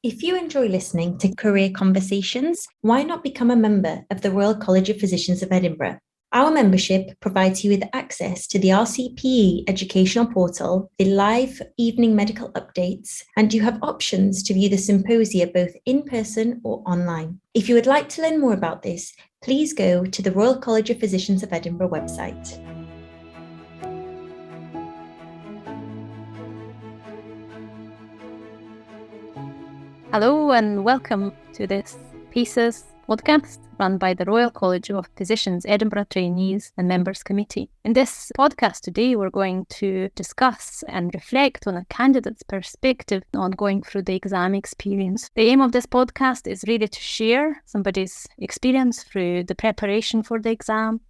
If you enjoy listening to career conversations, why not become a member of the Royal College of Physicians of Edinburgh? Our membership provides you with access to the RCPE educational portal, the live evening medical updates, and you have options to view the symposia both in person or online. If you would like to learn more about this, please go to the Royal College of Physicians of Edinburgh website. Hello and welcome to this PACES podcast run by the Royal College of Physicians Edinburgh Trainees and Members Committee. In this podcast today, we're going to discuss and reflect on a candidate's perspective on going through the exam experience. The aim of this podcast is really to share somebody's experience through the preparation for the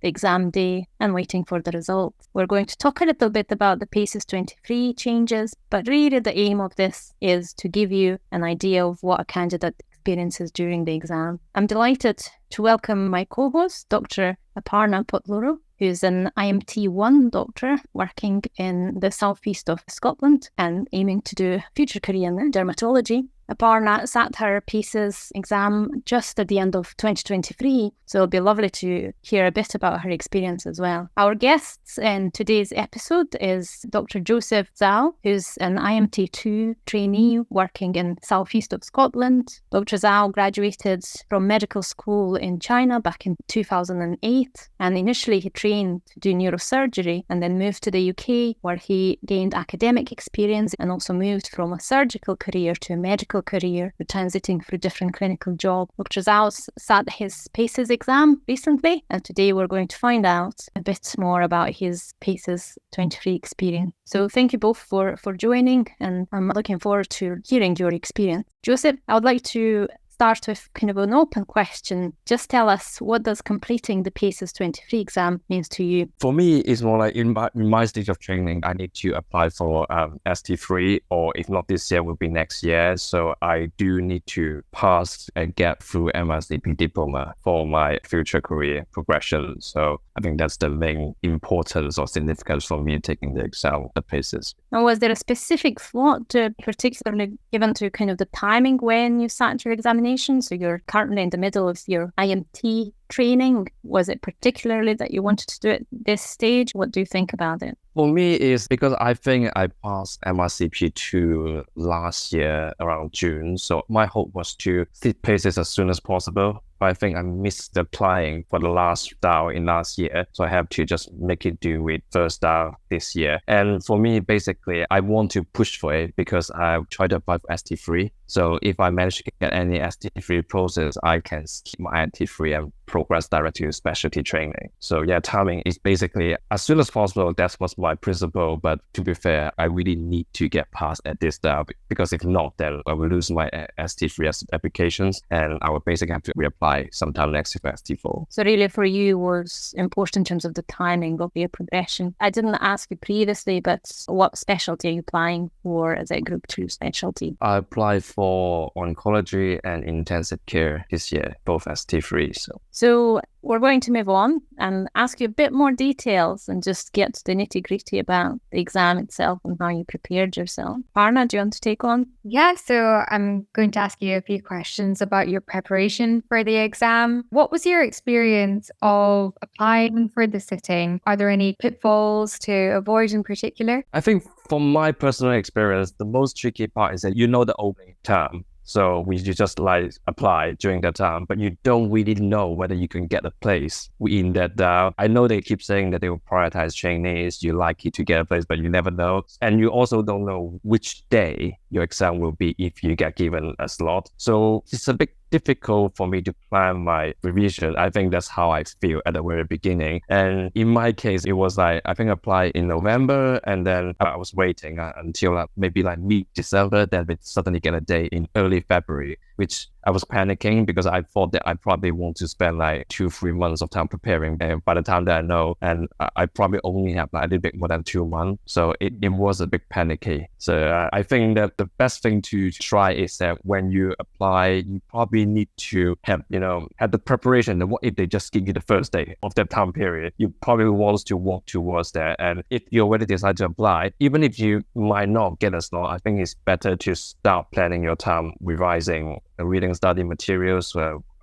exam day, and waiting for the results. We're going to talk a little bit about the PACES 23 changes, but really the aim of this is to give you an idea of what a candidate experiences during the exam. I'm delighted to welcome my co-host, Dr Aparna Potluru, who's an IMT1 doctor working in the southeast of Scotland and aiming to do a future career in dermatology. Aparna sat her PACES exam just at the end of 2023, so it'll be lovely to hear a bit about her experience as well. Our guests in today's episode is Dr Joseph Zhao, who's an IMT2 trainee working in southeast of Scotland. Dr Zhao graduated from medical school in China back in 2008, and initially he trained to do neurosurgery and then moved to the UK, where he gained academic experience and also moved from a surgical career to a medical career, transiting through different clinical jobs. Dr Zhao sat his PACES exam recently, and today we're going to find out a bit more about his PACES 23 experience. So thank you both for joining, and I'm looking forward to hearing your experience. Joseph, I would like to start with kind of an open question. Just tell us, what does completing the PACES 23 exam means to you? For me, it's more like in my stage of training, I need to apply for ST3, or if not this year, will be next year. So I do need to pass and get through MRCP diploma for my future career progression. So I think that's the main importance or significance for me taking the exam, the PACES. And was there a specific thought particularly given to kind of the timing when you sat your examination? So you're currently in the middle of your IMT training. Was it particularly that you wanted to do it at this stage? What do you think about it? For me, it's because I think I passed MRCP2 last year around June. So my hope was to sit PACES as soon as possible. But I think I missed applying for the last DAO in last year. So I have to just make it do with first DAO this year. And for me, basically, I want to push for it because I tried to apply for ST3. So if I manage to get any ST3 process, I can skip my ST3 and progress directly to specialty training. So yeah, timing is basically as soon as possible. That was my principle. But to be fair, I really need to get past at this DAO, because if not, then I will lose my ST3 applications and I will basically have to reapply sometime next year for ST4. So really for you was important in terms of the timing of your progression. I didn't ask you previously, but what specialty are you applying for as a group 2 specialty? I applied for oncology and intensive care this year, both ST3. So we're going to move on and ask you a bit more details and just get to the nitty-gritty about the exam itself and how you prepared yourself. Aparna, do you want to take on? Yeah, so I'm going to ask you a few questions about your preparation for the exam. What was your experience of applying for the sitting? Are there any pitfalls to avoid in particular? I think from my personal experience, the most tricky part is that you know the opening term. So you just apply during that time, but you don't really know whether you can get a place in that DAO. I know they keep saying that they will prioritize trainees. You're likely to get a place, but you never know. And you also don't know which day your exam will be if you get given a slot. So it's a bit difficult for me to plan my revision. I think that's how I feel at the very beginning. And in my case, it was I think I applied in November, and then I was waiting until maybe mid-December, then we suddenly get a day in early February. which I was panicking because I thought that I probably want to spend like 2-3 months of time preparing. And by the time that I know, and I probably only have like a little bit more than 2 months. So it was a big panicky. So I think that the best thing to try is that when you apply, you probably need to have the preparation. And what if they just give you the first day of that time period? You probably want to walk towards that. And if you already decide to apply, even if you might not get a slot, I think it's better to start planning your time, revising, reading study materials,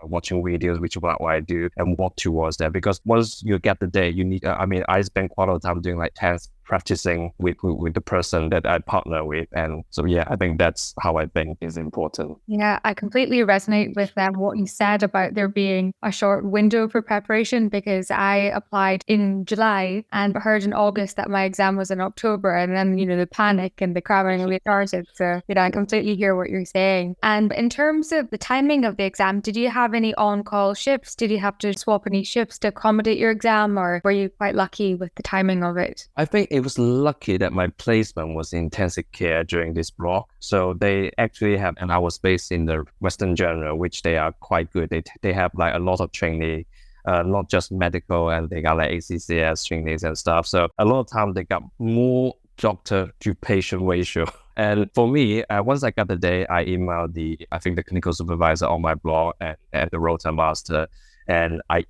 watching videos, which is what I do, and walk towards that. Because once you get the day, you need, I spend quite a lot of time doing like tests, practicing with the person that I partner with. And so, yeah, I think that's how I think is important. Yeah, I completely resonate with what you said about there being a short window for preparation, because I applied in July and heard in August that my exam was in October, and then, the panic and the cramming really started. So, I completely hear what you're saying. And in terms of the timing of the exam, did you have any on-call shifts? Did you have to swap any shifts to accommodate your exam, or were you quite lucky with the timing of it? I think it was lucky that my placement was in intensive care during this block. So they actually have, and I was based in the Western General, which they are quite good. They have like a lot of training, not just medical, and they got like ACCS trainees and stuff. So a lot of time they got more doctor to patient ratio. And for me, once I got the day, I emailed the clinical supervisor on my blog and the rota master. And I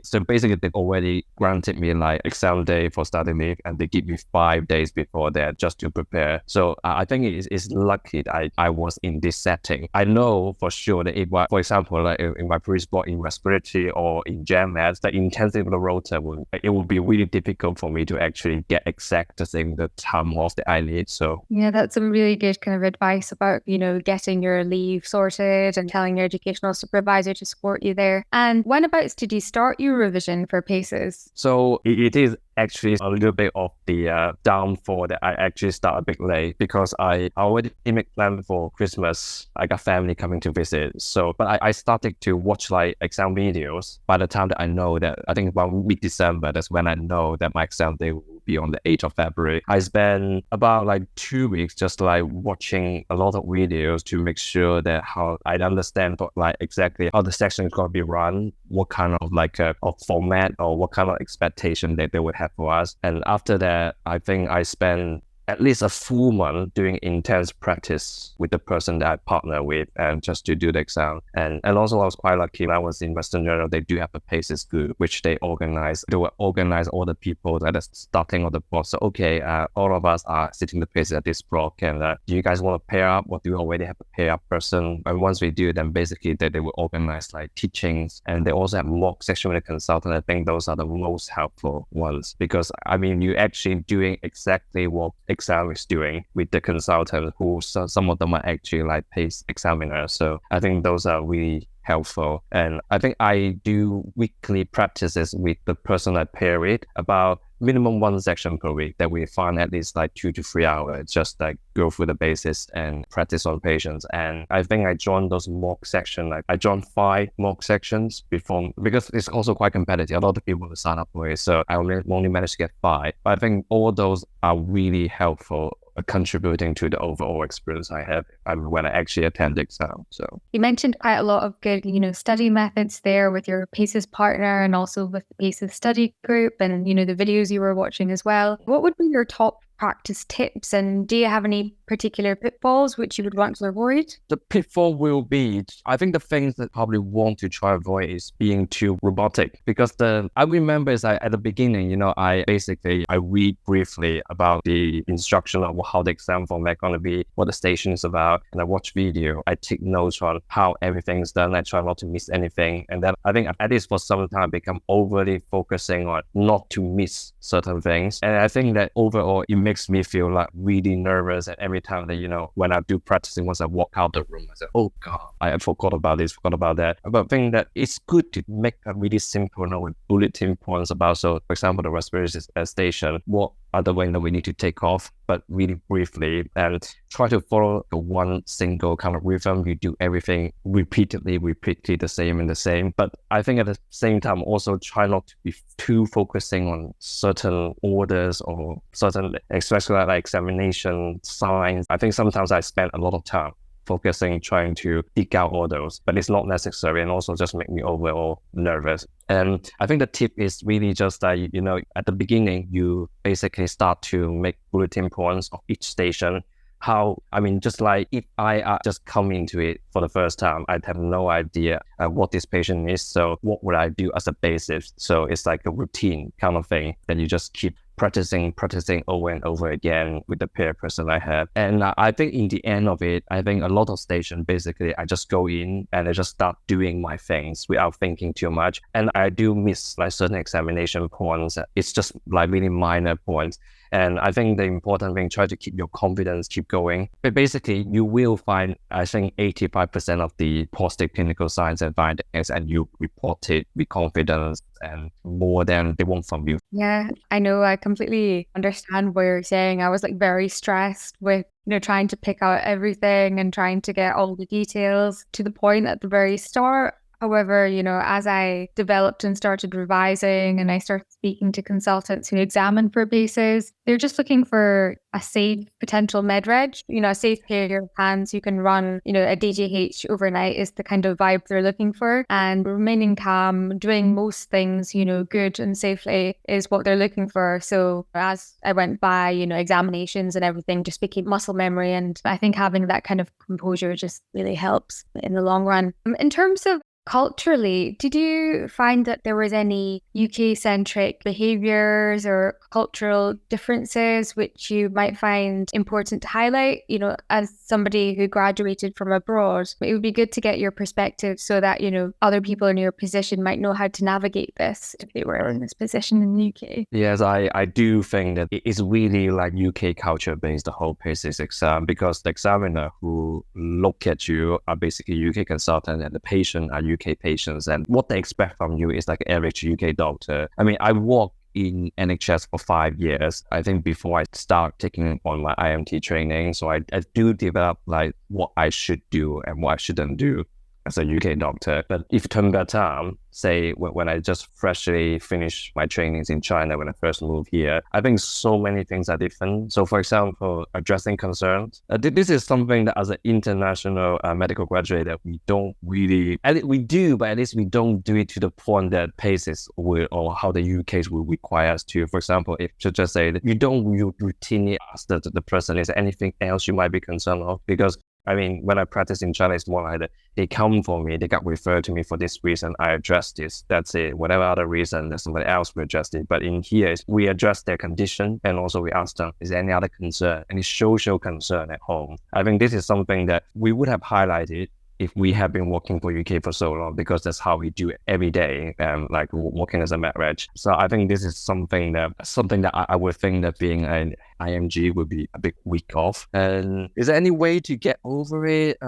so basically they already granted me like exam day for study leave, and they give me 5 days before that just to prepare. So I think it's lucky that I was in this setting. I know for sure that if, for example, like in my previous block in respiratory or in gen meds, the intensive rota it would be really difficult for me to actually get exactly the time off that I need. So yeah, that's some really good kind of advice about, getting your leave sorted and telling your educational supervisor to support you there. And whenabouts did you start your revision for PACES? So it is actually a little bit of the downfall that I actually start a bit late, because I already make plan for Christmas. I got family coming to visit. So, but I started to watch like exam videos by the time that I know that, I think about mid-December, that's when I know that my exam day will be on the 8th of February. I spent about like 2 weeks just like watching a lot of videos to make sure that how I understand like exactly how the section is going to be run, what kind of like a format or what kind of expectation that they would have for us. And after that, I think I spent at least a full month doing intense practice with the person that I partner with, and just to do the exam. And also I was quite lucky. When I was in Western General, they do have a PACES group, which they will organize all the people at the starting of the block. So, okay, all of us are sitting the PACES at this block, and do you guys want to pair up? Or do you already have a pair up person? And once we do, then basically they will organize like teachings, and they also have mock section with a consultant. I think those are the most helpful ones, because you actually doing exactly what exam is doing with the consultant, who some of them are actually like PACE examiners. So I think those are really helpful. And I think I do weekly practices with the person I pair with, about minimum 1 section per week, that we find at least like 2 to 3 hours, just like go through the basis and practice on patients. And I think I joined those mock sections. Like I joined 5 mock sections before, because it's also quite competitive. A lot of people will sign up for it. So I only managed to get 5. But I think all those are really helpful, contributing to the overall experience I have when I actually attend the exam. So you mentioned quite a lot of good, study methods there with your PACES partner, and also with the PACES study group, and the videos you were watching as well. What would be your top practice tips, and do you have any particular pitfalls which you would want to avoid? The pitfall will be, I think the things that probably want to try to avoid is being too robotic, because I remember is at the beginning, I read briefly about the instruction of how the exam format going to be, what the station is about, and I watch video. I take notes on how everything's done. I try not to miss anything. And then I think at least for some time, become overly focusing on not to miss certain things. And I think that overall, it makes me feel like really nervous. And every time that, when I do practicing, once I walk out the room, I say, oh God, I forgot about this, forgot about that. But I think that it's good to make a really simple note with bulletin points about, so for example, the respiratory station, what are the way that we need to take off, but really briefly, and try to follow the one single kind of rhythm. You do everything repeatedly the same. But I think at the same time, also try not to be too focusing on certain orders or certain, especially like examination signs. I think sometimes I spend a lot of time focusing, trying to dig out all those, but it's not necessary and also just make me overall nervous. And I think the tip is really just that, at the beginning, you basically start to make bulletin points of each station. Just like if I just come into it for the first time, I'd have no idea what this patient is. So what would I do as a basis? So it's like a routine kind of thing that you just keep practicing over and over again with the peer person I have. And I think in the end of it, I think a lot of stations, basically, I just go in and I just start doing my things without thinking too much. And I do miss like certain examination points. It's just like really minor points. And I think the important thing, try to keep your confidence, keep going. But basically, you will find, I think, 85% of the positive clinical signs and findings, and you report it with confidence and more than they want from you. Yeah, I know. I completely understand what you're saying. I was like very stressed with, trying to pick out everything and trying to get all the details to the point at the very start. However, as I developed and started revising and I started speaking to consultants who examine for PACES, they're just looking for a safe potential med reg, a safe pair of hands you can run, a DGH overnight is the kind of vibe they're looking for. And remaining calm, doing most things, good and safely is what they're looking for. So as I went by, examinations and everything just became muscle memory. And I think having that kind of composure just really helps in the long run. In terms of culturally, did you find that there was any UK-centric behaviours or cultural differences which you might find important to highlight? As somebody who graduated from abroad, it would be good to get your perspective so that, other people in your position might know how to navigate this if they were in this position in the UK. Yes, I do think that it is really like UK culture based, the whole PACES exam, because the examiner who look at you are basically UK consultant and the patient are UK patients, and what they expect from you is like an average UK doctor. I worked in NHS for 5 years, I think, before I start taking on my IMT training. So I do develop like what I should do and what I shouldn't do as a UK doctor. But if you turn back time, say when I just freshly finished my trainings in China when I first moved here, I think so many things are different. So for example, addressing concerns. This is something that as an international medical graduate that we don't really, we do, but at least we don't do it to the point that PACES will, or how the UKs will require us to. For example, if to just say that you don't routinely ask the person, is there anything else you might be concerned of? Because when I practice in China, it's more like that they come for me, they got referred to me for this reason, I address this, that's it. Whatever other reason, there's somebody else will address it. But in here, we address their condition and also we ask them, is there any other concern, any social concern at home? I think this is something that we would have highlighted if we have been working for UK for so long, because that's how we do it every day, like working as a med reg. So I think this is something that I would think that being an IMG would be a bit weak of. And is there any way to get over it?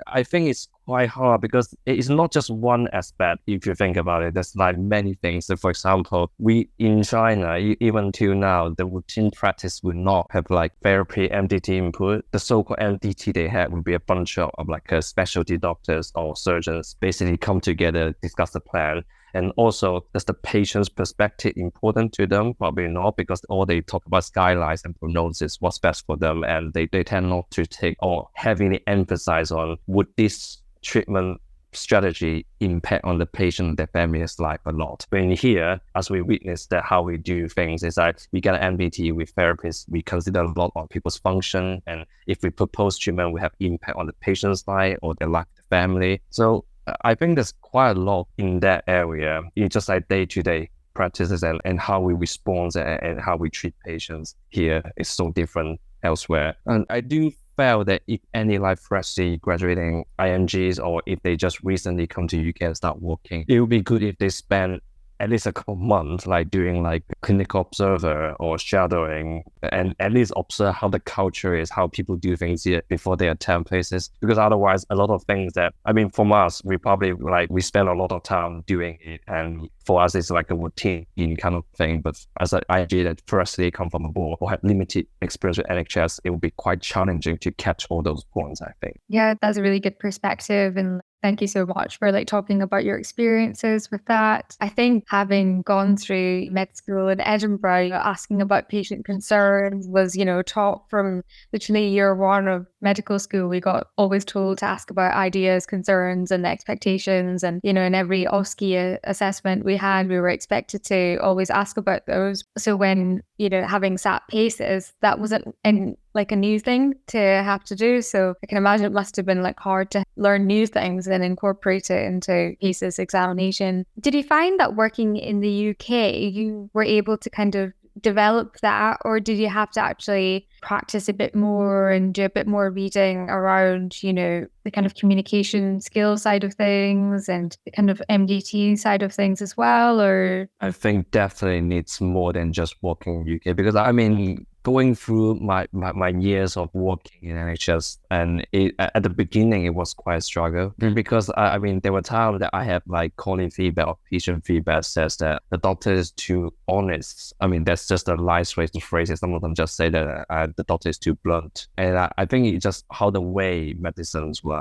I think it's quite hard because it's not just one aspect. If you think about it, there's like many things. So for example, we in China, even till now, the routine practice will not have like therapy MDT input. The so-called MDT they have will be a bunch of like specialty doctors or surgeons basically come together, discuss the plan. And also, does the patient's perspective important to them? Probably not, because all they talk about guidelines and prognosis, what's best for them. And they tend not to take or heavily emphasize on would this treatment strategy impact on the patient and their family's life a lot. But in here, as we witness that how we do things is that we get an MDT with therapists, we consider a lot on people's function. And if we propose treatment, we have impact on the patient's life or their life, the family. So I think there's quite a lot in that area. It's just like day-to-day practices and how we respond and how we treat patients here is so different elsewhere. And I do feel that if any like freshly graduating IMGs or if they just recently come to UK and start working, it would be good if they spend at least a couple of months like doing like clinical observer or shadowing and at least observe how the culture is, how people do things here before they attend places. Because otherwise a lot of things that, from us, we probably we spend a lot of time doing it, and for us it's like a routine kind of thing. But as an IG that firstly come from abroad or have limited experience with NHS, it would be quite challenging to catch all those points, I think. Yeah, that's a really good perspective. And Thank you so much for talking about your experiences with that. I think having gone through med school in Edinburgh, asking about patient concerns was, taught from literally year one of medical school. We got always told to ask about ideas, concerns and expectations. And, in every OSCE assessment we had, we were expected to always ask about those. So when, having sat PACES, that wasn't a new thing to have to do. So I can imagine it must have been hard to learn new things and incorporate it into PACES examination. Did you find that working in the UK, you were able to kind of develop that, or did you have to actually practice a bit more and do a bit more reading around, the kind of communication skill side of things and the kind of MDT side of things as well? Or I think definitely needs more than just working in UK, because going through my years of working in NHS, and at the beginning it was quite a struggle, because there were times that I have colleague feedback or patient feedback says that the doctor is too honest. That's just a nice way to phrase it. Some of them just say that the doctor is too blunt, and I think it's just how the way medicines were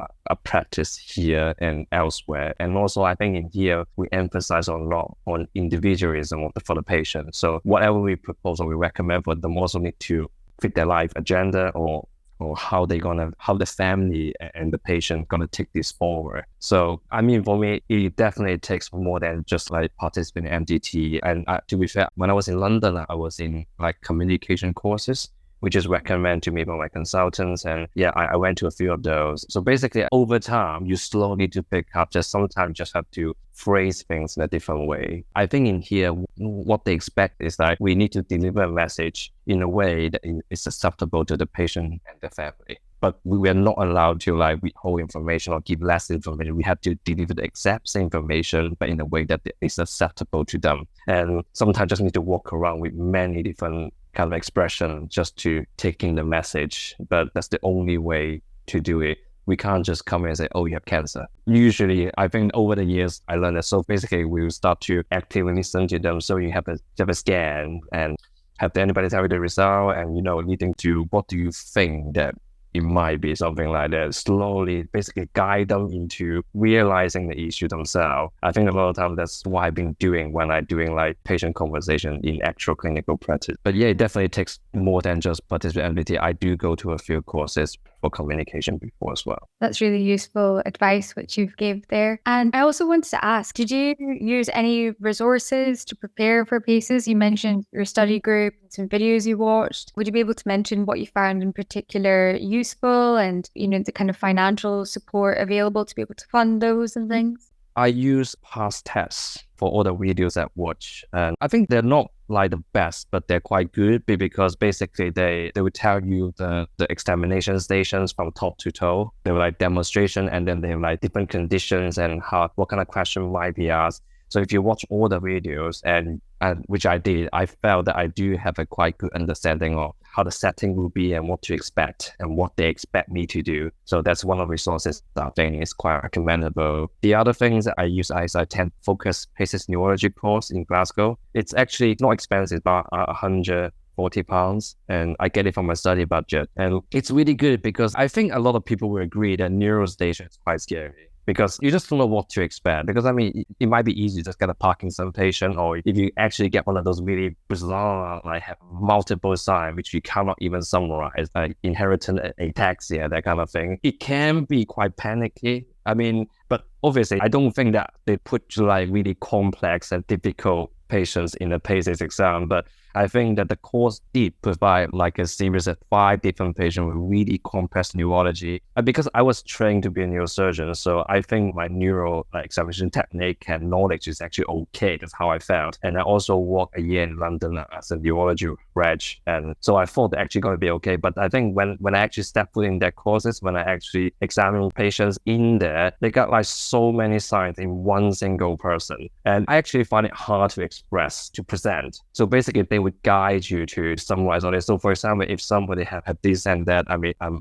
practiced here and elsewhere. And also I think in here we emphasize a lot on individualism for the patient. So whatever we propose or we recommend for them also need to fit their life agenda, or how the family and the patient gonna take this forward. So for me, it definitely takes more than just participating in MDT. And to be fair, when I was in London, I was in communication courses, which is recommended to me by my consultants. And I went to a few of those. So basically over time, you slowly to pick up, just sometimes just have to phrase things in a different way. I think in here, what they expect is that we need to deliver a message in a way that is acceptable to the patient and the family. But we are not allowed to withhold information or give less information. We have to deliver the exact same information, but in a way that is acceptable to them. And sometimes just need to walk around with many different kind of expression just to take in the message. But that's the only way to do it. We can't just come in and say, oh, you have cancer. Usually, I think over the years, I learned that. So basically, we will start to actively listen to them. So you have a scan and have anybody tell you the result, and, leading to what do you think that it might be, something like that. Slowly, basically guide them into realizing the issue themselves. I think a lot of times that's what I've been doing when I'm doing patient conversation in actual clinical practice. But it definitely takes more than just participate MDT. I do go to a few courses for communication before as well. That's really useful advice which you've gave there. And I also wanted to ask, did you use any resources to prepare for PACES? You mentioned your study group and some videos you watched. Would you be able to mention what you found in particular useful, and the kind of financial support available to be able to fund those and things? I use past tests for all the videos I watch, and I think they're not the best, but they're quite good, because basically they will tell you the examination stations from top to toe. They were demonstration, and then they have different conditions and what kind of question might be asked. So if you watch all the videos, and which I did, I felt that I do have a quite good understanding of how the setting will be and what to expect and what they expect me to do. So that's one of the resources that I think is quite recommendable. The other things that I use is I tend to focus PACES neurology course in Glasgow. It's actually not expensive, about £140, and I get it from my study budget. And it's really good because I think a lot of people will agree that neuro station is quite scary, because you just don't know what to expect. Because it might be easy to just get a Parkinson patient, or if you actually get one of those really bizarre, have multiple signs which you cannot even summarize, inherited ataxia, that kind of thing. It can be quite panicky. But obviously, I don't think that they put really complex and difficult patients in the PACES exam. But I think that the course did provide a series of 5 different patients with really complex neurology. And because I was trained to be a neurosurgeon, so I think my neuro examination technique and knowledge is actually okay. That's how I felt. And I also worked a year in London as a neurology reg, and so I thought they're actually going to be okay. But I think when I actually stepped foot in their courses, when I actually examined patients in there, they got so many signs in one single person. And I actually find it hard to express, to present. So basically, they would guide you to summarize all this. So for example, if somebody have this and that,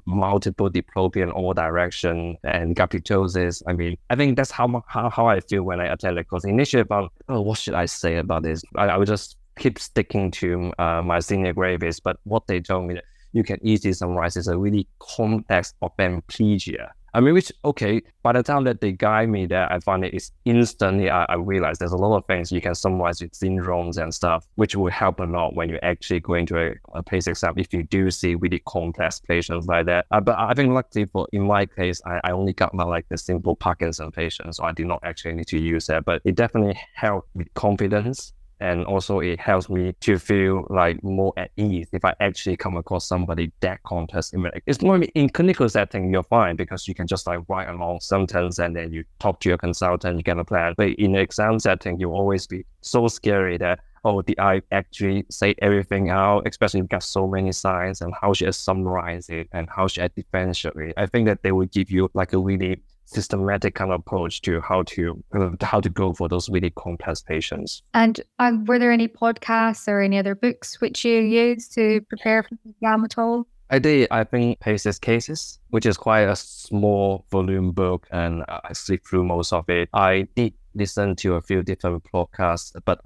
multiple diplopia in all direction and gapitosis, I think that's how I feel when I attend the course. Initially about, what should I say about this? I would just keep sticking to my senior gravis, but what they told me that you can easily summarize is a really complex opemplegia. I mean, which, okay, by the time that they guide me there, I find it's instantly, I realize there's a lot of things you can summarize with syndromes and stuff, which will help a lot when you're actually going to a PACE exam if you do see really complex patients like that. But I think luckily in my case, I only got like the simple Parkinson patient, so I did not actually need to use that. But it definitely helped with confidence. And also it helps me to feel like more at ease if I actually come across somebody that complex. It's more in clinical setting, you're fine because you can just like write a long sentence and then you talk to your consultant, you get a plan. But in an exam setting, you'll always be so scary that, oh, did I actually say everything out? Especially if you've got so many signs, and how should I summarize it and how should I differentiate it? I think that they will give you like a really systematic kind of approach to how to go for those really complex patients. And were there any podcasts or any other books which you used to prepare for the exam at all? I did. I think PACES Cases, which is quite a small volume book, and I sleep through most of it. I did listen to a few different podcasts, but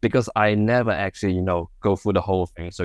because I never actually, go through the whole thing. So,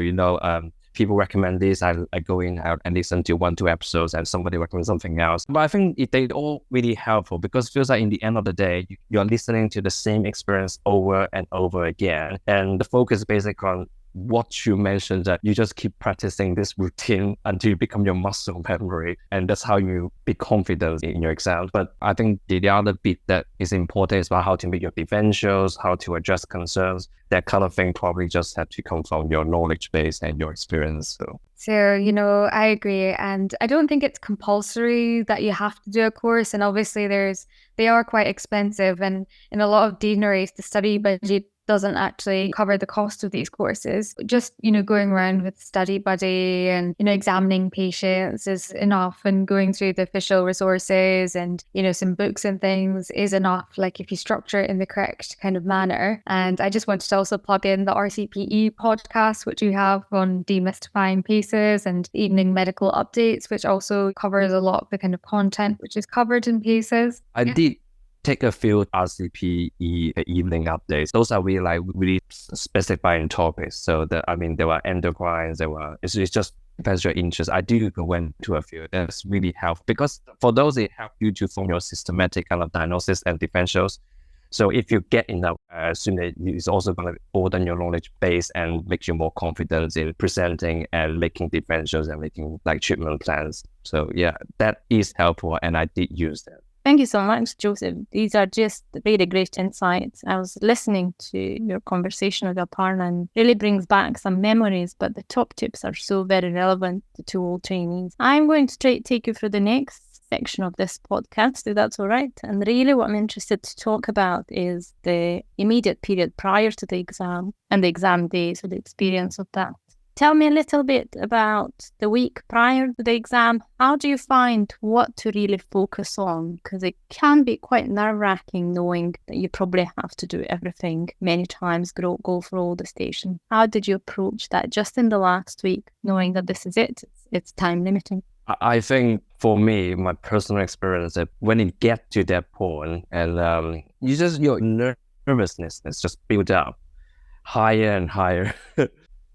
people recommend this, I go in out and listen to 1-2 episodes, and somebody recommends something else. But I think they're all really helpful because it feels like in the end of the day, you're listening to the same experience over and over again. And the focus is basically on what you mentioned, that you just keep practicing this routine until you become your muscle memory. And that's how you be confident in your exams. But I think the other bit that is important is about how to make your differentials, how to address concerns. That kind of thing probably just have to come from your knowledge base and your experience. So, I agree. And I don't think it's compulsory that you have to do a course. And obviously they are quite expensive. And in a lot of deaneries, the study budget doesn't actually cover the cost of these courses. Just, going around with study buddy and, examining patients is enough, and going through the official resources and, some books and things is enough, like if you structure it in the correct kind of manner. And I just wanted to also plug in the RCPE podcast, which we have on Demystifying PACES, and Evening Medical Updates, which also covers a lot of the kind of content which is covered in PACES. I did take a few RCPE evening updates. Those are really specifying topics. So there were endocrines, it's just depends your interest. I do went to a few. That's really helpful because for those, it helps you to form your systematic kind of diagnosis and differentials. So if you get enough, soon it's also going to broaden your knowledge base and make you more confident in presenting and making differentials and making like treatment plans. So yeah, that is helpful, and I did use that. Thank you so much, Joseph. These are just really great insights. I was listening to your conversation with Aparna and really brings back some memories, but the top tips are so very relevant to all trainees. I'm going to take you through the next section of this podcast, if that's all right. And really what I'm interested to talk about is the immediate period prior to the exam and the exam day, so the experience of that. Tell me a little bit about the week prior to the exam. How do you find what to really focus on? Because it can be quite nerve-wracking knowing that you probably have to do everything many times, go for all the stations. How did you approach that just in the last week, knowing that this is it? It's time limiting. I think for me, my personal experience, that when it gets to that point and your nervousness is just built up higher and higher.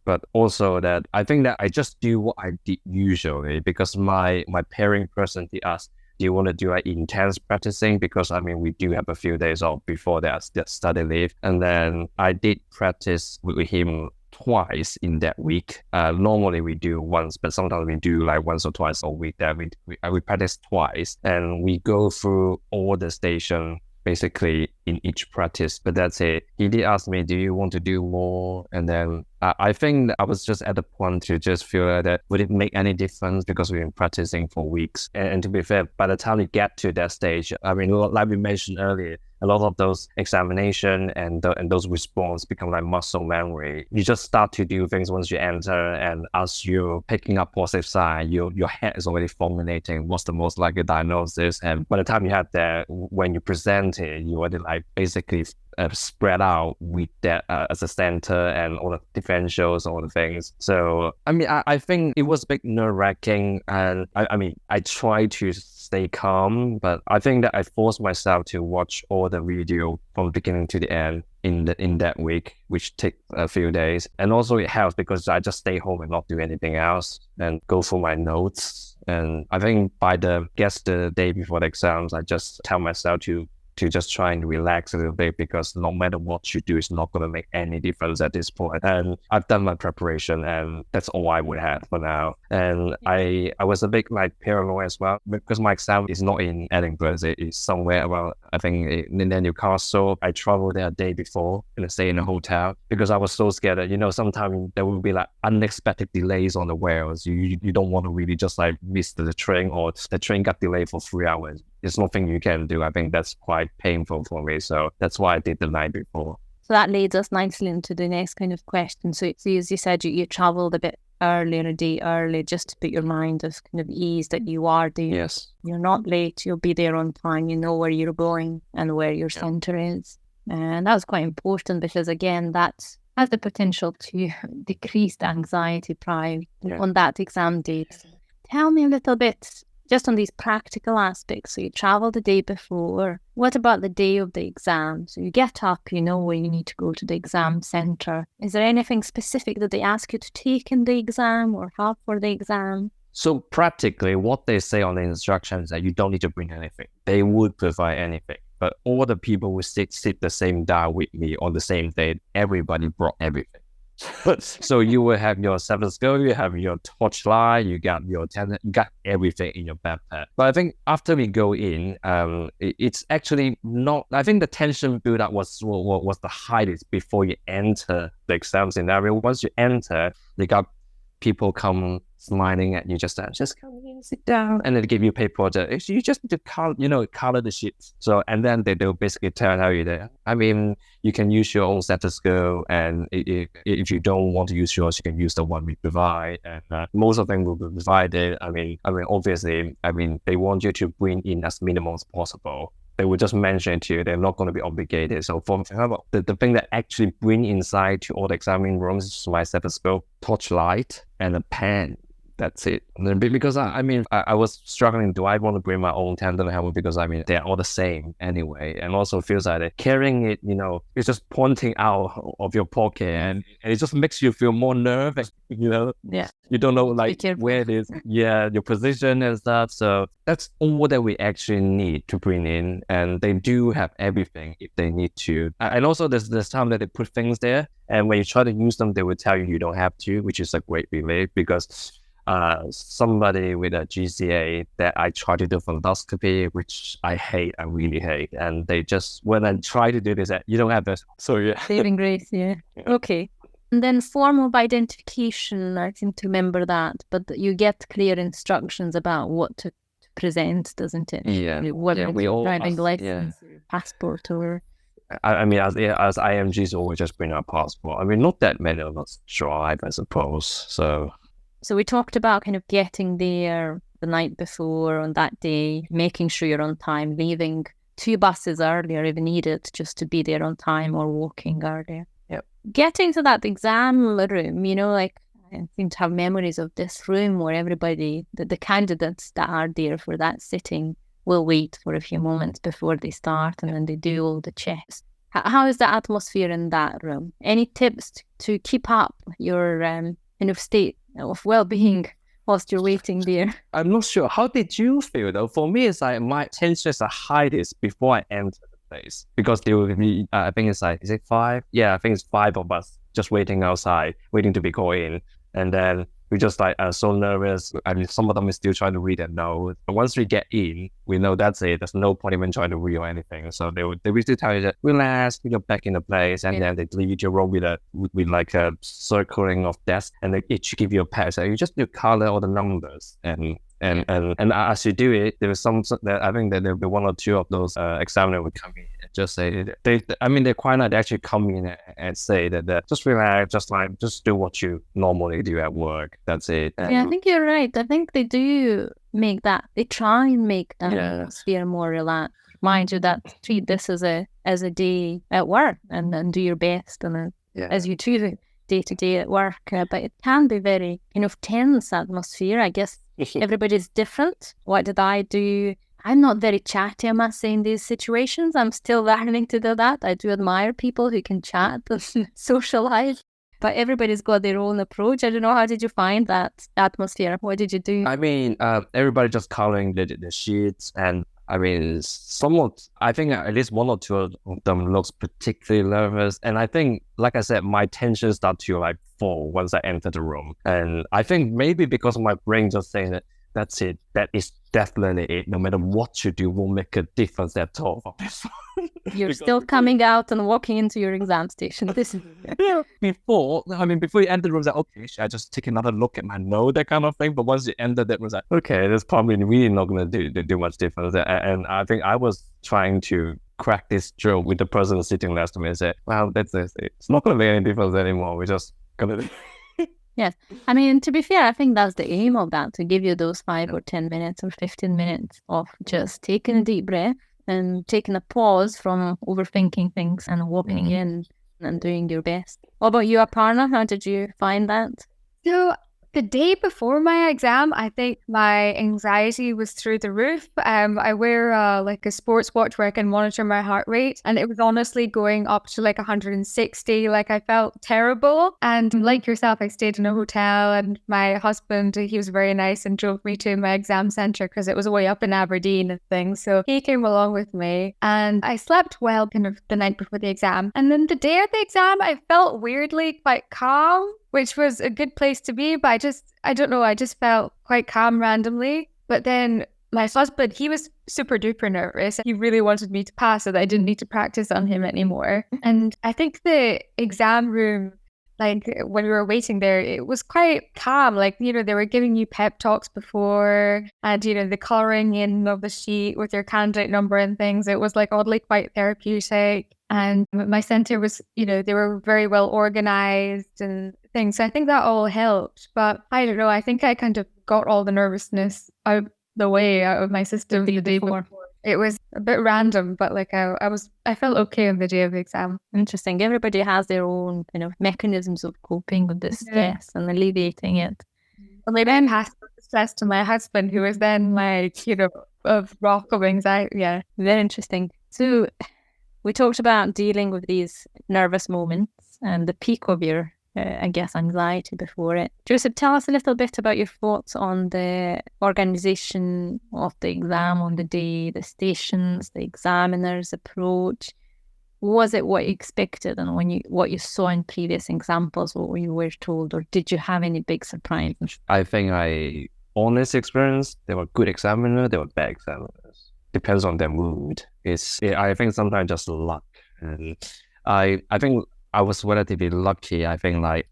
But also that I think that I just do what I did usually, because my pairing person did ask, do you want to do intense practicing? Because we do have a few days off before that study leave. And then I did practice with him twice in that week. Normally we do once, but sometimes we do like once or twice a week. That we practice twice, and we go through all the station basically in each practice. But that's it. He did ask me, do you want to do more? And then I think that I was just at the point to just feel that would it make any difference, because we've been practicing for weeks. And to be fair, by the time we get to that stage, like we mentioned earlier, a lot of those examination and those response become like muscle memory. You just start to do things once you enter, and as you're picking up positive sign, your head is already formulating what's the most likely diagnosis. And by the time you have that, when you present it, you already like basically spread out with that as a center and all the differentials, all the things. So I think it was a bit nerve-wracking, and I tried to stay calm, but I think that I forced myself to watch all the video from beginning to the end in that week, which takes a few days. And also it helps because I just stay home and not do anything else and go through my notes And I think the day before the exams, I just tell myself to just try and relax a little bit, because no matter what you do, it's not going to make any difference at this point. And I've done my preparation, and that's all I would have for now. And I was a bit paranoid as well, because my exam is not in Edinburgh. It's somewhere around, I think, in Newcastle. I traveled there a day before and stay in a hotel, because I was so scared that, sometimes there will be unexpected delays on the Wales. You don't want to really just miss the train, or the train got delayed for 3 hours. There's nothing you can do. I think that's quite painful for me. So that's why I did the night before. So that leads us nicely into the next kind of question. So as you said, you travelled a bit earlier, a day early, just to put your mind of kind of ease that you are there. Yes. You're not late. You'll be there on time. You know where you're going and where your centre is. And that was quite important, because again, that has the potential to decrease the anxiety prior on that exam date. Tell me a little bit just on these practical aspects. So you travel the day before. What about the day of the exam? So you get up, you know where you need to go to the exam centre. Is there anything specific that they ask you to take in the exam or have for the exam? So practically, what they say on the instructions is that you don't need to bring anything. They would provide anything. But all the people who sit the same dial with me on the same day, everybody brought everything. So you will have your stethoscope, you have your torchlight, you got your tendon, you got everything in your backpack. But I think after we go in, it's actually not. I think the tension build up was the highest before you enter the exam scenario. Once you enter, they got people come smiling at you, just come in, sit down, and then they give you a paper project. You just need to color the sheets. So, and then they'll basically tell you that, you can use your own stethoscope, and if you don't want to use yours, you can use the one we provide. And most of them will be provided. Obviously, they want you to bring in as minimal as possible. They will just mention to you, they're not going to be obligated. So for example, the thing that actually bring inside to all the examining rooms is my stethoscope, torchlight, and a pen. That's it. Because I was struggling. Do I want to bring my own tendon helmet? Because they're all the same anyway. And also feels like carrying it, it's just pointing out of your pocket, and it just makes you feel more nervous. Yeah. You don't know where it is. Yeah, your position and stuff. So that's all that we actually need to bring in, and they do have everything if they need to. And also there's time that they put things there, and when you try to use them, they will tell you don't have to, which is a great relief, because somebody with a GCA that I tried to do fundoscopy, which I really hate. And they just, when I try to do this, you don't have this. So yeah. Saving grace, yeah. Okay. And then form of identification, I seem to remember that, but you get clear instructions about what to present, doesn't it? Yeah. Whether we all driving license or passport or... as IMGs, always just bring our passport. Not that many of us drive, I suppose. So we talked about kind of getting there the night before on that day, making sure you're on time, leaving 2 buses earlier if needed, just to be there on time, or walking earlier. Yep. Getting to that exam room, I seem to have memories of this room where everybody, the candidates that are there for that sitting, will wait for a few moments before they start, and then they do all the checks. How is the atmosphere in that room? Any tips to keep up your kind of state of well-being whilst you're waiting there? I'm not sure. How did you feel though? For me, it's my tension is the highest before I enter the place, because there will be, I think it's is it 5? Yeah, I think it's 5 of us just waiting outside, waiting to be called in. And then we just so nervous. Some of them is still trying to read and know. But once we get in, we know that's it. There's no point even trying to read or anything. So they will still tell you that relax, put your back in the place, and then they leave you to roll with a circling of desks, and they each give you a pad. So you just need to color all the numbers, and as you do it, there is I think that there'll be 1 or 2 of those examiners would come in and just say they're quite nice. They actually come in and say that just relax, just do what you normally do at work. That's it. Yeah, I think you're right. I think they do make that. They try and make the atmosphere more relaxed. Mind you, that treat this as a day at work, and do your best, and as you do day to day at work. But it can be very tense atmosphere. I guess everybody's different. What did I do? I'm not very chatty, I must say, in these situations. I'm still learning to do that. I do admire people who can chat and socialize. But everybody's got their own approach. I don't know, how did you find that atmosphere? What did you do? I mean, everybody just coloring the sheets, and I mean, I think at least one or two of them looks particularly nervous. And I think, like I said, my tension started to like fall once I entered the room. And I think maybe because my brain just saying that that's it, that is definitely it. No matter what you do, won't make a difference at all. You're still coming out and walking into your exam station. This is before you enter the room, it's like, okay, should I just take another look at my note, that kind of thing? But once you enter that room, it's like, okay, that's probably really not going to do much difference. And I think I was trying to crack this joke with the person sitting next to me and say, well, that's it. It's not going to make any difference anymore. We're just going to... Yes. I mean, to be fair, I think that's the aim of that, to give you those 5 or 10 minutes or 15 minutes of just taking a deep breath and taking a pause from overthinking things and walking in and doing your best. What about you, Aparna? How did you find that? So the day before my exam, I think my anxiety was through the roof. I wear like a sports watch where I can monitor my heart rate, and it was honestly going up to like 160. Like I felt terrible. And like yourself, I stayed in a hotel, and my husband, he was very nice and drove me to my exam centre because it was way up in Aberdeen and things. So he came along with me, and I slept well kind of the night before the exam. And then the day of the exam, I felt weirdly quite calm, which was a good place to be, but I don't know, I just felt quite calm randomly. But then my husband, he was super duper nervous. He really wanted me to pass so that I didn't need to practice on him anymore. And I think the exam room, like when we were waiting there, it was quite calm. Like, you know, they were giving you pep talks before, and, you know, the colouring in of the sheet with your candidate number and things. It was like oddly quite therapeutic. And my centre was, you know, they were very well organised and things. So I think that all helped. But I don't know, I think I kind of got all the nervousness out the way, out of my system the day before. It was a bit random, but like I felt okay on the day of the exam. Interesting. Everybody has their own kind of mechanisms of coping with the stress and alleviating it. Well, I then passed the stress to my husband, who was then like, you know, a rock of anxiety. Yeah. Very interesting. So we talked about dealing with these nervous moments and the peak of your, I guess, anxiety before it. Joseph, tell us a little bit about your thoughts on the organisation of the exam on the day, the stations, the examiner's approach. Was it what you expected, and what you saw in previous examples, what you were told, or did you have any big surprises? I think honest experience, there were good examiners, there were bad examiners. Depends on their mood. I think sometimes just luck. And I think I was relatively lucky. I think like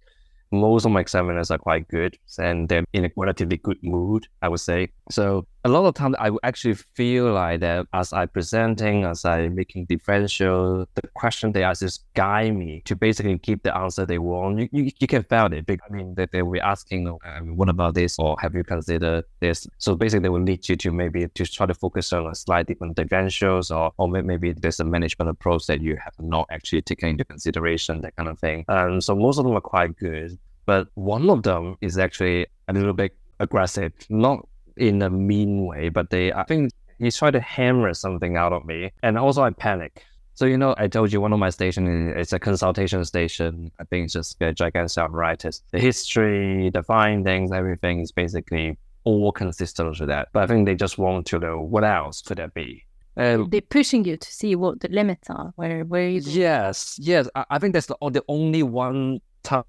most of my examiners are quite good, and they're in a relatively good mood, I would say. So a lot of times I would actually feel like that as I presenting, as I making differential, the question they ask is guide me to basically give the answer they want. You can feel it. I mean, they will be asking, what about this? Or have you considered this? So basically they will lead you to maybe to try to focus on a slightly different differentials, or maybe there's a management approach that you have not actually taken into consideration, that kind of thing. So most of them are quite good. But one of them is actually a little bit aggressive, not in a mean way, but I think he tried to hammer something out of me. And also I panic. So, you know, I told you one of my stations, it's a consultation station. I think it's just a gigantic apparatus. The history, the findings, everything is basically all consistent with that. But I think they just want to know what else could there be. They're pushing you to see what the limits are, where you go. Yes. I think that's the only one time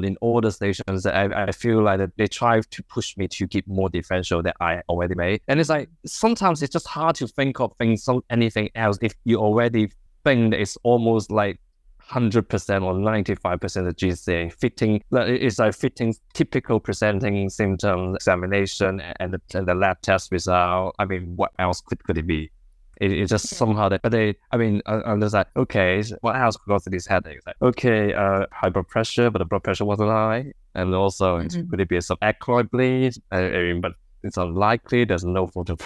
in all the stations that I feel like that they try to push me to give more differential that I already made. And it's like, sometimes it's just hard to think of anything else if you already think that it's almost like 100% or 95% of GCA fitting. It's like fitting typical presenting symptoms, examination, and the lab test result. I mean, what else could it be? It's just somehow that, but I'm just like, okay, what else could cause these headaches? Like, okay, high blood pressure, but the blood pressure wasn't high. And also, could it be some acroid bleed? But it's unlikely, there's no photo.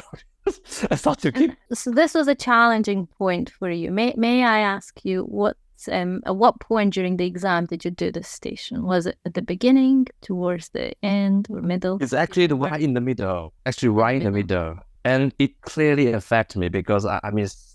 I thought to keep. So this was a challenging point for you. May I ask you, at what point during the exam did you do this station? Was it at the beginning, towards the end, or middle? It's actually right in the middle. And it clearly affected me because,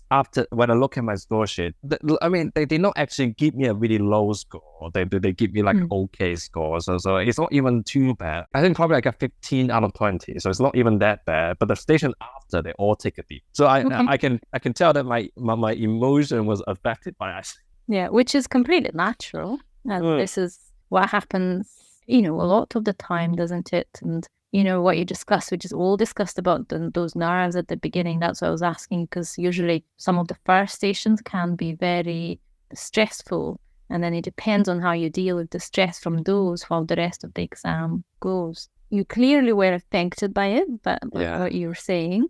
after when I look at my score sheet, they did not actually give me a really low score. They give me like okay score. So it's not even too bad. I think probably like a 15 out of 20. So it's not even that bad. But the station after, they all take a dip. So I can tell that my emotion was affected by that. Yeah, which is completely natural. And this is what happens, a lot of the time, doesn't it? And what you discussed, which is all discussed about those nerves at the beginning. That's what I was asking, because usually some of the first stations can be very stressful, and then it depends on how you deal with the stress from those while the rest of the exam goes. You clearly were affected by it, but what you were saying,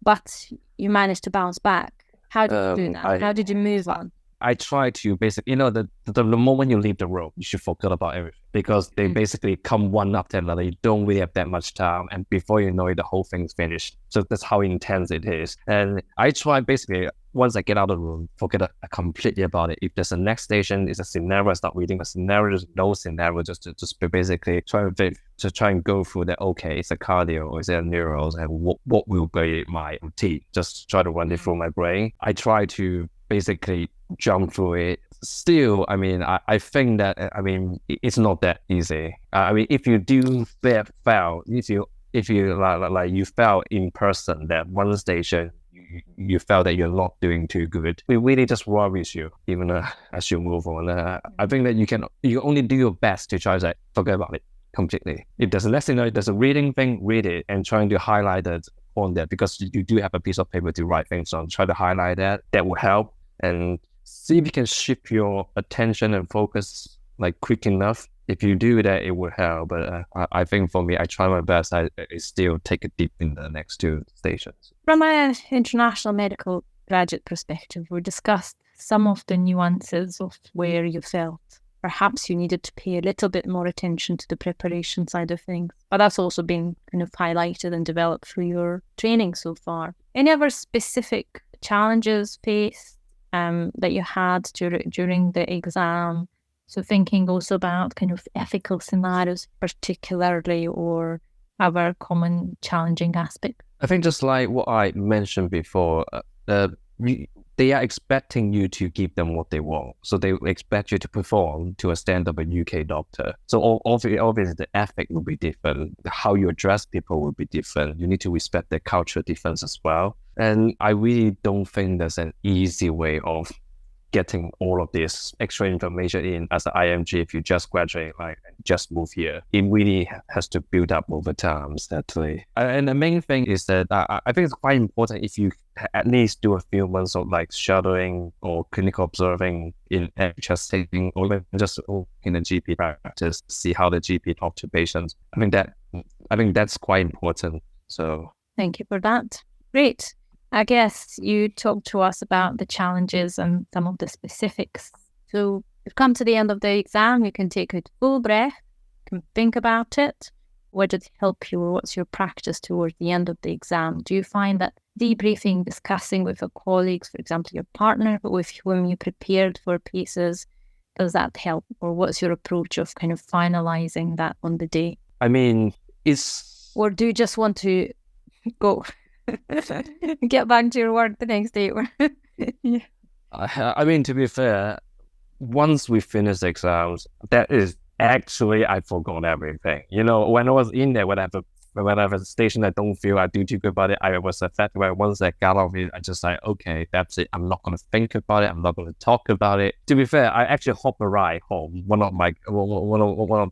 but you managed to bounce back. How did you do that? How did you move on? I try to basically, the moment you leave the room, you should forget about everything, because they basically come one after another. You don't really have that much time, and before you know it, the whole thing's finished. So that's how intense it is. And I try basically, once I get out of the room, forget completely about it. If there's a next station, it's a scenario, I start reading a scenario, there's no scenario, just basically try and go through that. Okay, it's a cardio or is it a neuro, and what will be my routine? Just try to run it through my brain. I try to basically jump through it. Still, I think that, it's not that easy. If you do fail, if you like you fail in person, that one station, you felt that you're not doing too good, it really just worries you, even as you move on. I think that you only do your best to try to forget about it completely. If there's a lesson, there's a reading thing, read it and trying to highlight it on that, because you do have a piece of paper to write things on. Try to highlight that will help, and see if you can shift your attention and focus quick enough. If you do that, it will help. But I think for me, I try my best. I still take a dip in the next two stations. From an international medical graduate perspective, we discussed some of the nuances of where you felt perhaps you needed to pay a little bit more attention to the preparation side of things. But that's also been kind of highlighted and developed through your training so far. Any other specific challenges faced that you had during the exam? So thinking also about kind of ethical scenarios particularly, or other common challenging aspects. I think just like what I mentioned before, they are expecting you to give them what they want. So they expect you to perform to a standard of a UK doctor. So obviously the ethic will be different. How you address people will be different. You need to respect their cultural difference as well. And I really don't think there's an easy way of getting all of this extra information in as an IMG. If you just graduate, just move here, it really has to build up over time, sadly. And the main thing is that I think it's quite important if you at least do a few months of shadowing or clinical observing in NHS setting, or even just in a GP practice, see how the GP talk to patients. I think that's quite important. So thank you for that. Great. I guess you talked to us about the challenges and some of the specifics. So we've come to the end of the exam. You can take a full breath, you can think about it. Where did it help you, or what's your practice towards the end of the exam? Do you find that debriefing, discussing with your colleagues, for example, your partner, but with whom you prepared for PACES, does that help? Or what's your approach of kind of finalizing that on the day? Or do you just want to go get back to your work the next day? Yeah. To be fair, once we finish the exams, that is actually, I forgot everything. When I was in there, when I have a station I don't feel I do too good about it, I was affected by it. Once I got off it, I just okay, that's it. I'm not going to think about it. I'm not going to talk about it. To be fair, I actually hopped a ride home. One of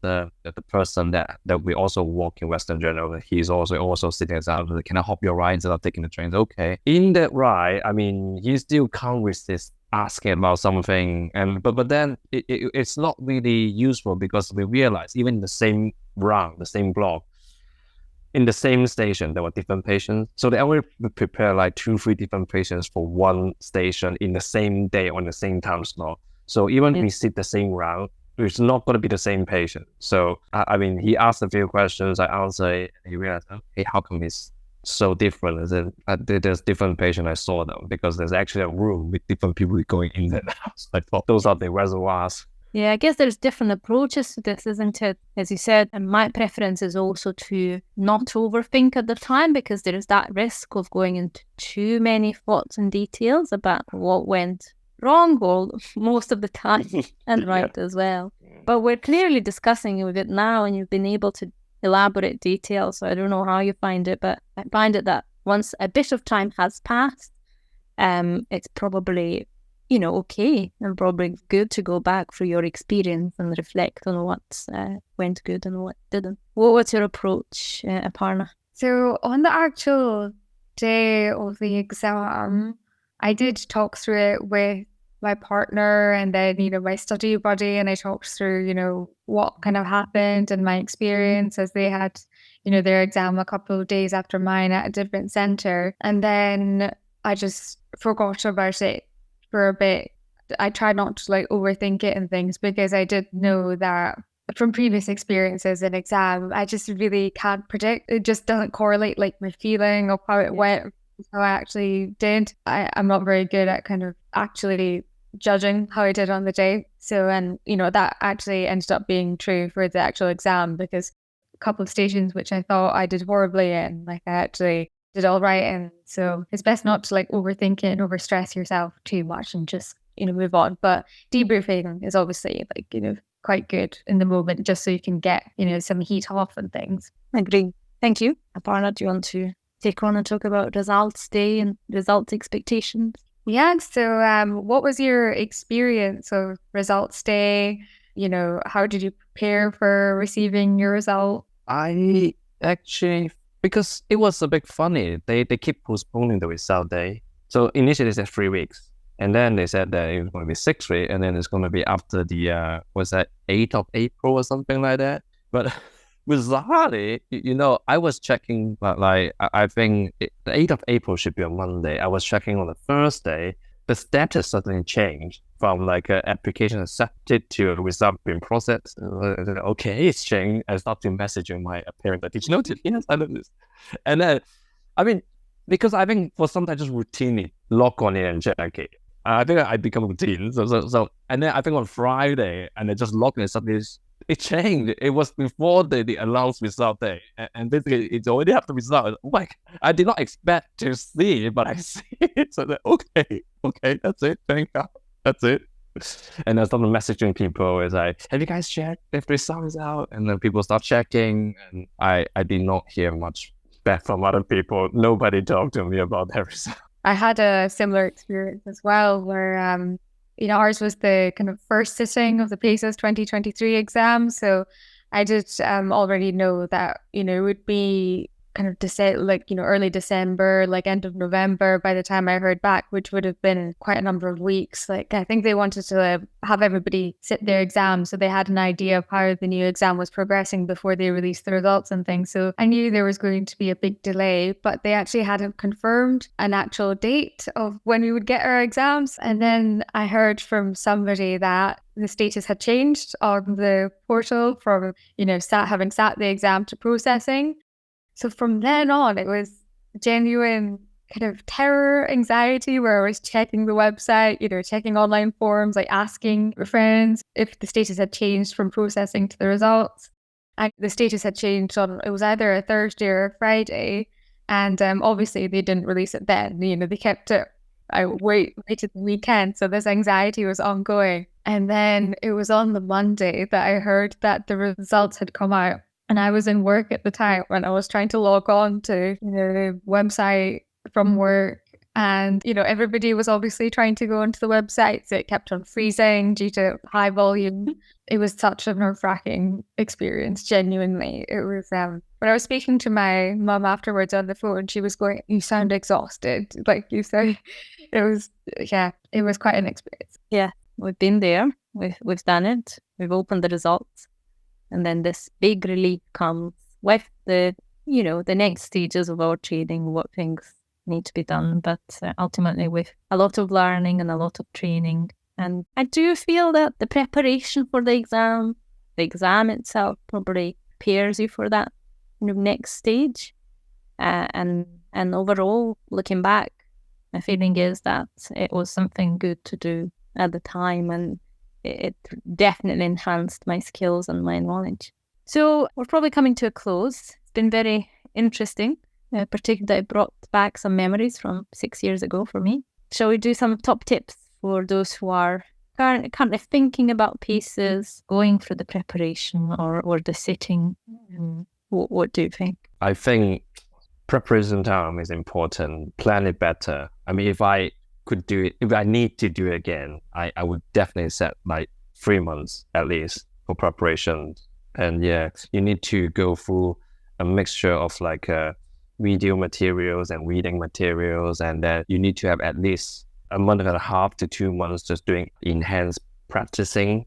the person that we also work in Western General, he's also sitting outside. Can I hop your ride instead of taking the trains? Okay. In that ride, he still can't resist asking about something, but then it's not really useful, because we realize even in the same round, the same block, in the same station, there were different patients. So they only prepare 2-3 different patients for one station in the same day or in the same time slot. So even if we sit the same round, it's not going to be the same patient. So he asked a few questions, I answered, and he realized, okay, how come it's so different? Is it there's different patients, I saw them, because there's actually a room with different people going in and out. So I thought those are the reservoirs. Yeah, I guess there's different approaches to this, isn't it? As you said, and my preference is also to not overthink at the time, because there is that risk of going into too many thoughts and details about what went wrong all most of the time and right as well. But we're clearly discussing with it now, and you've been able to elaborate details. So I don't know how you find it, but I find it that once a bit of time has passed, it's probably okay, and probably good to go back through your experience and reflect on what went good and what didn't. What was your approach, Aparna? So on the actual day of the exam, I did talk through it with my partner and then, my study buddy, and I talked through, what kind of happened and my experience, as they had, their exam a couple of days after mine at a different centre. And then I just forgot about it for a bit. I tried not to overthink it and things, because I did know that from previous experiences in exam, I just really can't predict. It just doesn't correlate my feeling of how it went, how I actually did. I'm not very good at kind of actually judging how I did on the day. So, and that actually ended up being true for the actual exam, because a couple of stations which I thought I did horribly in, I actually did all right. And so it's best not to overthink it and overstress yourself too much, and just move on. But debriefing is obviously quite good in the moment, just so you can get some heat off and things. Agree. Thank you. Aparna, do you want to take on and talk about results day and results expectations? Yeah. So what was your experience of results day? How did you prepare for receiving your result? I actually, because it was a bit funny, they keep postponing the result day. So initially they said 3 weeks, and then they said that it was going to be 6 weeks, and then it's going to be after the 8th of April or something like that. But bizarrely, I was checking, but I think the 8th of April should be a Monday. I was checking on the Thursday. The status suddenly changed from an application accepted to a result being processed. Okay, it's changed. I started messaging my parents. Did you notice? Yes, I noticed. And then, because I think for some time just routinely log on in and check it. I think I become routine. So, and then I think on Friday, and I just logged in, and suddenly it changed. It was before the announced result day, and basically it already have the result. I did not expect to see it, but I see it. So okay, that's it. Thank God, that's it. And I started messaging people. It's have you guys checked if the result is out? And then people start checking, and I did not hear much back from other people. Nobody talked to me about their result. I had a similar experience as well, where ours was the kind of first sitting of the PACES 2023 exam. So I did already know that, it would be kind of early December, end of November by the time I heard back, which would have been quite a number of weeks. I think they wanted to have everybody sit their exams, so they had an idea of how the new exam was progressing before they released the results and things. So I knew there was going to be a big delay, but they actually hadn't confirmed an actual date of when we would get our exams. And then I heard from somebody that the status had changed on the portal from, having sat the exam to processing. So from then on, it was genuine kind of terror, anxiety, where I was checking the website, checking online forums, asking friends if the status had changed from processing to the results. And the status had changed on, it was either a Thursday or a Friday. And obviously they didn't release it then. They kept it. I waited the weekend. So this anxiety was ongoing. And then it was on the Monday that I heard that the results had come out. And I was in work at the time when I was trying to log on to the website from work. And, everybody was obviously trying to go onto the website. So it kept on freezing due to high volume. It was such a nerve-wracking experience, genuinely. It was, when I was speaking to my mum afterwards on the phone, she was going, "You sound exhausted." You said, it was quite an experience. Yeah, we've been there. We've done it. We've opened the results. And then this big relief comes with the next stages of our training, what things need to be done. But ultimately with a lot of learning and a lot of training. And I do feel that the preparation for the exam itself probably prepares you for that next stage. And overall, looking back, my feeling is that it was something good to do at the time. And it definitely enhanced my skills and my knowledge. So we're probably coming to a close. It's been very interesting, particularly that it brought back some memories from 6 years ago for me. Shall we do some top tips for those who are currently thinking about PACES, going through the preparation or the sitting? What do you think? I think preparation time is important. Plan it better. I mean, if I could do it, if I need to do it again, I would definitely set like 3 months at least for preparation. And yeah, you need to go through a mixture of like video materials and reading materials, and then you need to have at least a month and a half to 2 months just doing enhanced practicing,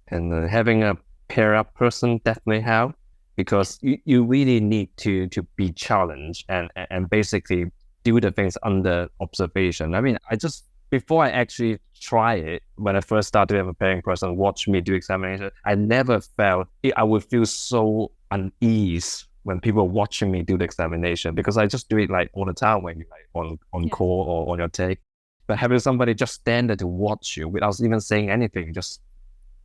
and having a pair up person definitely help, because you really need to be challenged and basically do the things under observation. I mean, before I actually try it, when I first started having a paying person watch me do examination, I never felt I would feel so unease when people are watching me do the examination, because I just do it like all the time when you're like on call or on your take. But having somebody just stand there to watch you without even saying anything, just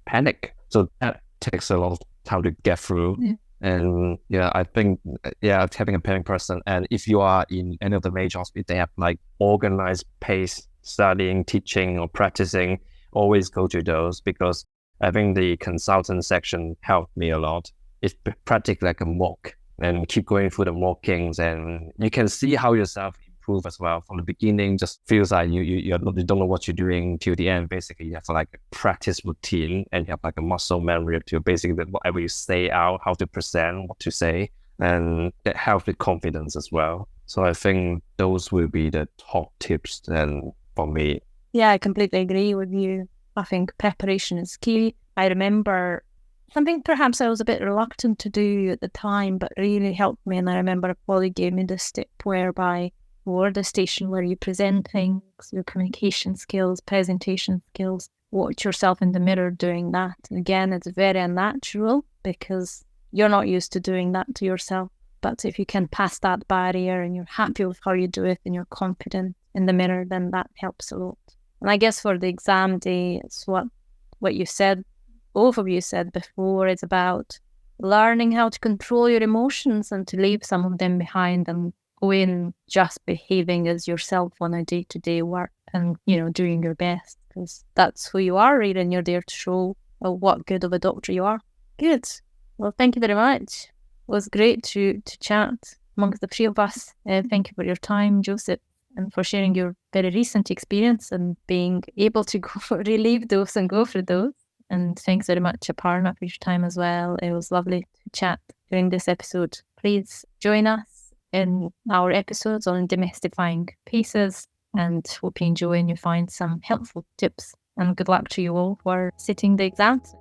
panic. So that takes a lot of time to get through. Yeah. And I think, having a paying person, and if you are in any of the major hospitals, they have like organized PACE studying, teaching, or practicing, always go to those, because I think the consultant section helped me a lot. It's practically like a mock, and keep going through the mockings, and you can see how yourself improve as well. From the beginning, just feels like you don't know what you're doing till the end. Basically, you have like a practice routine, and you have like a muscle memory to basically whatever you say out, how to present, what to say, and that helps with confidence as well. So I think those will be the top tips and for me. Yeah, I completely agree with you. I think preparation is key. I remember something perhaps I was a bit reluctant to do at the time, but really helped me. And I remember a colleague gave me this tip whereby for the station where you present things, your communication skills, presentation skills, watch yourself in the mirror doing that. And again, it's very unnatural because you're not used to doing that to yourself. But if you can pass that barrier and you're happy with how you do it and you're confident in the mirror, then that helps a lot. And I guess for the exam day, it's what you said, both of you said before, it's about learning how to control your emotions and to leave some of them behind and go in just behaving as yourself on a day-to-day work and, doing your best, because that's who you are, really, and you're there to show what good of a doctor you are. Good. Well, thank you very much. It was great to chat amongst the three of us. Thank you for your time, Joseph, and for sharing your very recent experience and being able to relieve those and go through those. And thanks very much, Aparna, for your time as well. It was lovely to chat during this episode. Please join us in our episodes on demystifying PACES, and hope you enjoy and you find some helpful tips. And good luck to you all for sitting the exams.